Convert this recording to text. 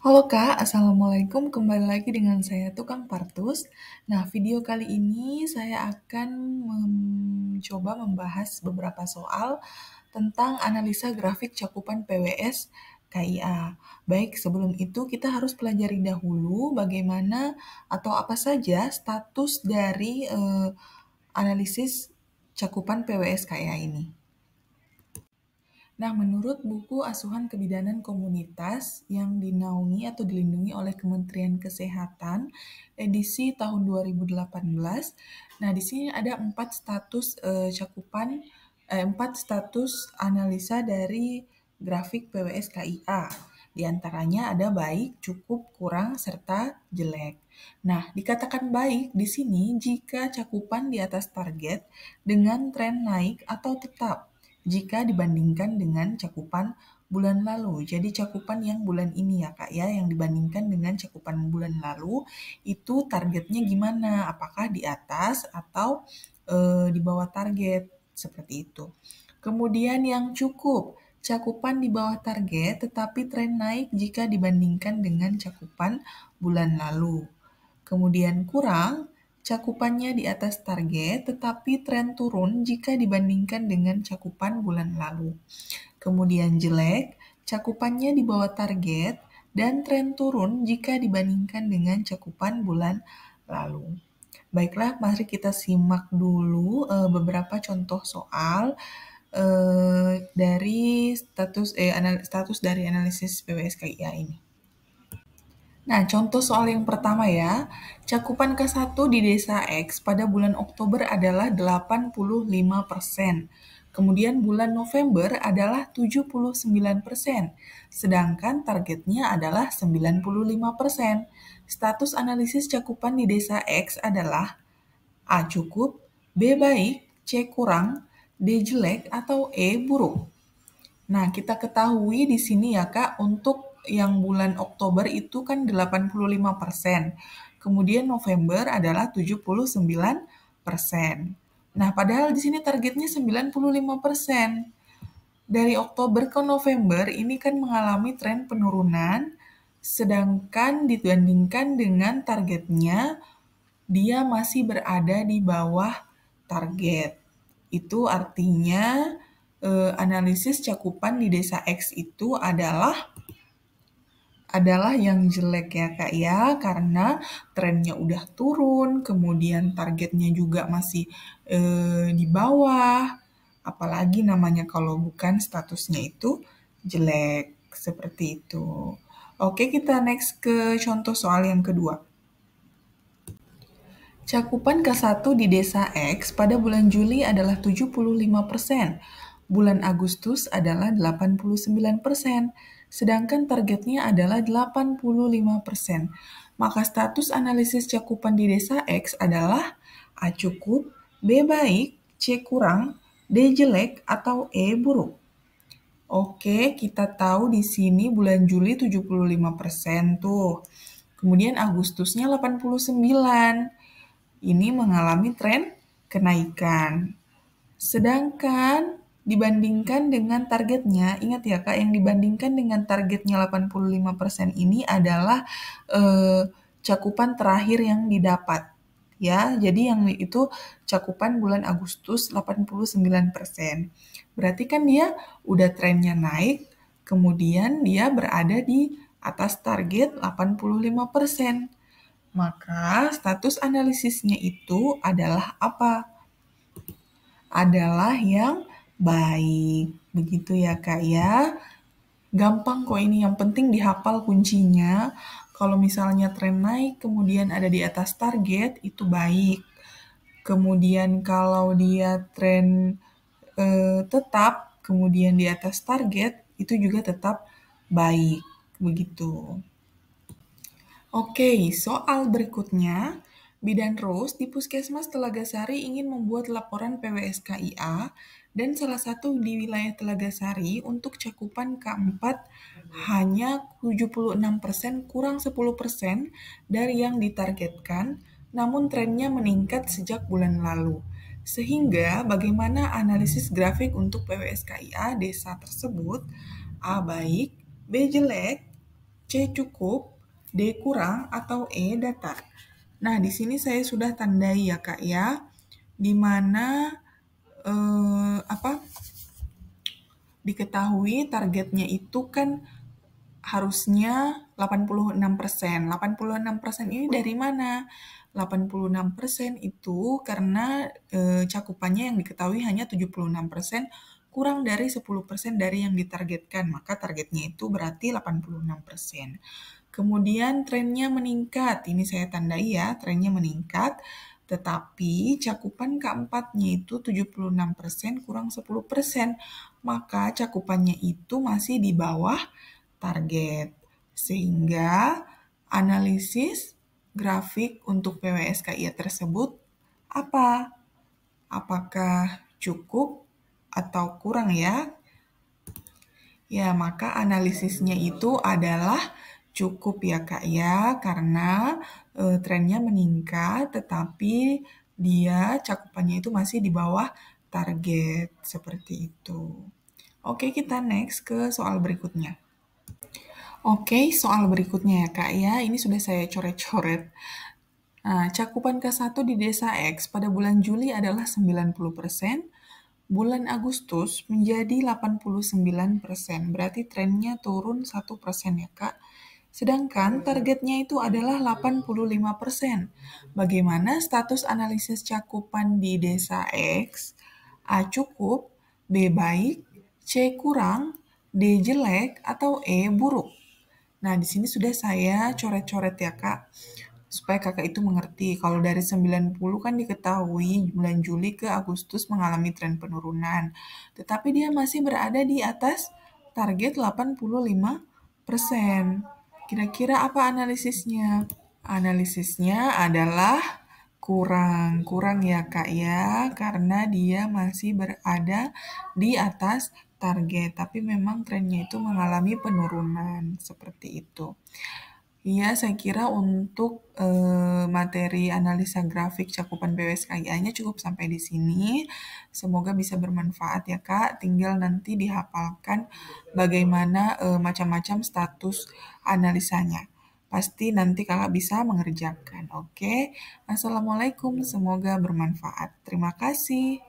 Halo Kak, Assalamualaikum. Kembali lagi dengan saya Tukang Partus. Nah, video kali ini saya akan mencoba membahas beberapa soal tentang analisa grafik cakupan PWS KIA. Baik, sebelum itu kita harus pelajari dahulu bagaimana atau apa saja status dari analisis cakupan PWS KIA ini. Nah, menurut buku Asuhan Kebidanan Komunitas yang dinaungi atau dilindungi oleh Kementerian Kesehatan edisi tahun 2018, nah di sini ada empat status analisa dari grafik PWS KIA. Di antaranya ada baik, cukup, kurang, serta jelek. Nah, dikatakan baik di sini jika cakupan di atas target dengan tren naik atau tetap jika dibandingkan dengan cakupan bulan lalu. Jadi cakupan yang bulan ini ya Kak ya, yang dibandingkan dengan cakupan bulan lalu, itu targetnya gimana? Apakah di atas atau di bawah target? Seperti itu. Kemudian yang cukup, cakupan di bawah target tetapi tren naik jika dibandingkan dengan cakupan bulan lalu. Kemudian kurang, cakupannya di atas target tetapi tren turun jika dibandingkan dengan cakupan bulan lalu. Kemudian jelek, cakupannya di bawah target dan tren turun jika dibandingkan dengan cakupan bulan lalu. Baiklah, mari kita simak dulu beberapa contoh soal dari status dari analisis PWSKIA ini. Nah, contoh soal yang pertama ya. Cakupan K1 di desa X pada bulan Oktober adalah 85%. Kemudian bulan November adalah 79%. Sedangkan targetnya adalah 95%. Status analisis cakupan di desa X adalah A cukup, B baik, C kurang, D jelek, atau E buruk. Nah, kita ketahui di sini ya Kak, untuk yang bulan Oktober itu kan 85%. Kemudian November adalah 79%. Nah, padahal di sini targetnya 95%. Dari Oktober ke November ini kan mengalami tren penurunan, sedangkan dibandingkan dengan targetnya, dia masih berada di bawah target. Itu artinya analisis cakupan di desa X itu adalah yang jelek ya Kak ya, karena trennya udah turun, kemudian targetnya juga masih di bawah, apalagi namanya kalau bukan statusnya itu jelek, seperti itu. Oke, kita next ke contoh soal yang kedua. Cakupan K1 di desa X pada bulan Juli adalah 75%, bulan Agustus adalah 89%, sedangkan targetnya adalah 85%. Maka status analisis cakupan di desa X adalah A cukup, B baik, C kurang, D jelek, atau E buruk. Oke, kita tahu di sini bulan Juli 75% tuh. Kemudian Agustusnya 89%. Ini mengalami tren kenaikan. Sedangkan dibandingkan dengan targetnya, ingat ya Kak, yang dibandingkan dengan targetnya 85% ini adalah cakupan terakhir yang didapat. Ya, jadi yang itu cakupan bulan Agustus 89%. Berarti kan dia udah trennya naik, kemudian dia berada di atas target 85%. Maka status analisisnya itu adalah apa? Adalah yang baik. Begitu ya Kak ya. Gampang kok ini, yang penting dihafal kuncinya. Kalau misalnya tren naik kemudian ada di atas target, itu baik. Kemudian kalau dia tren tetap, kemudian di atas target, itu juga tetap baik. Begitu. Oke, soal berikutnya. Bidan Rose di Puskesmas Telaga Sari ingin membuat laporan PWSKIA dan salah satu di wilayah Telaga Sari untuk cakupan K4 hanya 76% kurang 10% dari yang ditargetkan, namun trennya meningkat sejak bulan lalu. Sehingga bagaimana analisis grafik untuk PWSKIA desa tersebut? A baik, B jelek, C cukup, D kurang, atau E datar. Nah, di sini saya sudah tandai ya Kak ya, di mana diketahui targetnya itu kan harusnya 86%. 86% ini dari mana? 86% itu karena cakupannya yang diketahui hanya 76%, kurang dari 10% dari yang ditargetkan, maka targetnya itu berarti 86%. Kemudian trennya meningkat, ini saya tandai ya, trennya meningkat, tetapi cakupan keempatnya itu 76% kurang 10%, maka cakupannya itu masih di bawah target. Sehingga analisis grafik untuk PWSKI tersebut apa? Apakah cukup atau kurang ya? Ya, maka analisisnya itu adalah cukup ya Kak ya, karena trennya meningkat tetapi dia cakupannya itu masih di bawah target, seperti itu. Oke, kita next ke soal berikutnya. Oke, soal berikutnya ya Kak ya, ini sudah saya coret-coret. Nah, cakupan K1 di desa X pada bulan Juli adalah 90%, bulan Agustus menjadi 89%, berarti trennya turun 1% ya Kak. Sedangkan targetnya itu adalah 85%. Bagaimana status analisis cakupan di desa X? A cukup, B baik, C kurang, D jelek, atau E buruk. Nah, di sini sudah saya coret-coret ya, Kak. Supaya kakak itu mengerti, kalau dari 90 kan diketahui bulan Juli ke Agustus mengalami tren penurunan. Tetapi dia masih berada di atas target 85%. Kira-kira apa analisisnya? Analisisnya adalah kurang. Kurang ya Kak ya, karena dia masih berada di atas target. Tapi memang trennya itu mengalami penurunan. Seperti itu. Iya, saya kira untuk materi analisa grafik cakupan PWSKIA-nya cukup sampai di sini. Semoga bisa bermanfaat ya Kak. Tinggal nanti dihafalkan bagaimana macam-macam status analisanya. Pasti nanti Kakak bisa mengerjakan. Oke, Assalamualaikum. Semoga bermanfaat. Terima kasih.